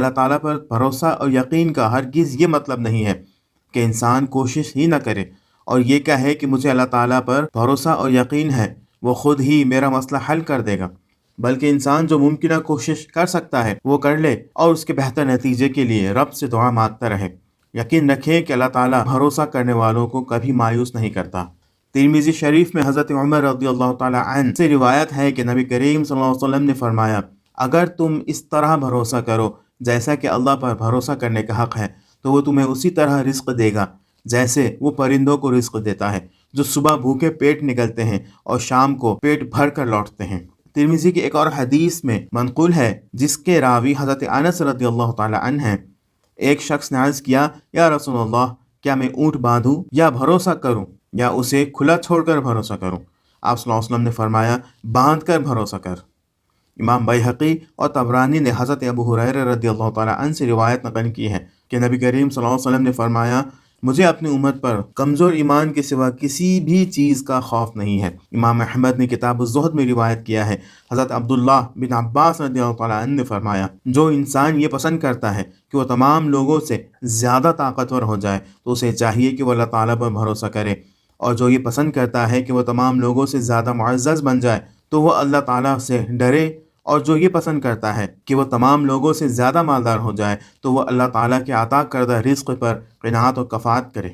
اللہ تعالیٰ پر بھروسہ اور یقین کا ہرگز یہ مطلب نہیں ہے کہ انسان کوشش ہی نہ کرے اور یہ کہے کہ مجھے اللہ تعالیٰ پر بھروسہ اور یقین ہے، وہ خود ہی میرا مسئلہ حل کر دے گا، بلکہ انسان جو ممکنہ کوشش کر سکتا ہے وہ کر لے اور اس کے بہتر نتیجے کے لیے رب سے دعا مانگتا رہے۔ یقین رکھیں کہ اللہ تعالیٰ بھروسہ کرنے والوں کو کبھی مایوس نہیں کرتا۔ ترمذی شریف میں حضرت عمر رضی اللہ تعالیٰ عنہ سے روایت ہے کہ نبی کریم صلی اللہ علیہ وسلم نے فرمایا، اگر تم اس طرح بھروسہ کرو جیسا کہ اللہ پر بھروسہ کرنے کا حق ہے تو وہ تمہیں اسی طرح رزق دے گا جیسے وہ پرندوں کو رزق دیتا ہے جو صبح بھوکے پیٹ نکلتے ہیں اور شام کو پیٹ بھر کر لوٹتے ہیں۔ ترمذی کی ایک اور حدیث میں منقول ہے جس کے راوی حضرت انس رضی اللہ تعالیٰ عنہ ہیں، ایک شخص نے عرض کیا، یا رسول اللہ، کیا میں اونٹ باندھوں یا بھروسہ کروں یا اسے کھلا چھوڑ کر بھروسہ کروں؟ آپ صلی اللہ علیہ وسلم نے فرمایا، باندھ کر بھروسہ کر۔ امام بیہقی اور طبرانی نے حضرت ابو ہریرہ رضی اللہ تعالیٰ عنہ سے روایت نقل کی ہے کہ نبی کریم صلی اللہ علیہ وسلم نے فرمایا، مجھے اپنی امت پر کمزور ایمان کے سوا کسی بھی چیز کا خوف نہیں ہے۔ امام احمد نے کتاب الزہد میں روایت کیا ہے، حضرت عبداللہ بن عباس رضی اللہ تعالیٰ عنہ نے فرمایا، جو انسان یہ پسند کرتا ہے کہ وہ تمام لوگوں سے زیادہ طاقتور ہو جائے تو اسے چاہیے کہ وہ اللہ تعالیٰ پر بھروسہ کرے، اور جو یہ پسند کرتا ہے کہ وہ تمام لوگوں سے زیادہ معزز بن جائے تو وہ اللہ تعالیٰ سے ڈرے، اور جو یہ پسند کرتا ہے کہ وہ تمام لوگوں سے زیادہ مالدار ہو جائے تو وہ اللہ تعالیٰ کے عطا کردہ رزق پر قناعت و کفایت کرے۔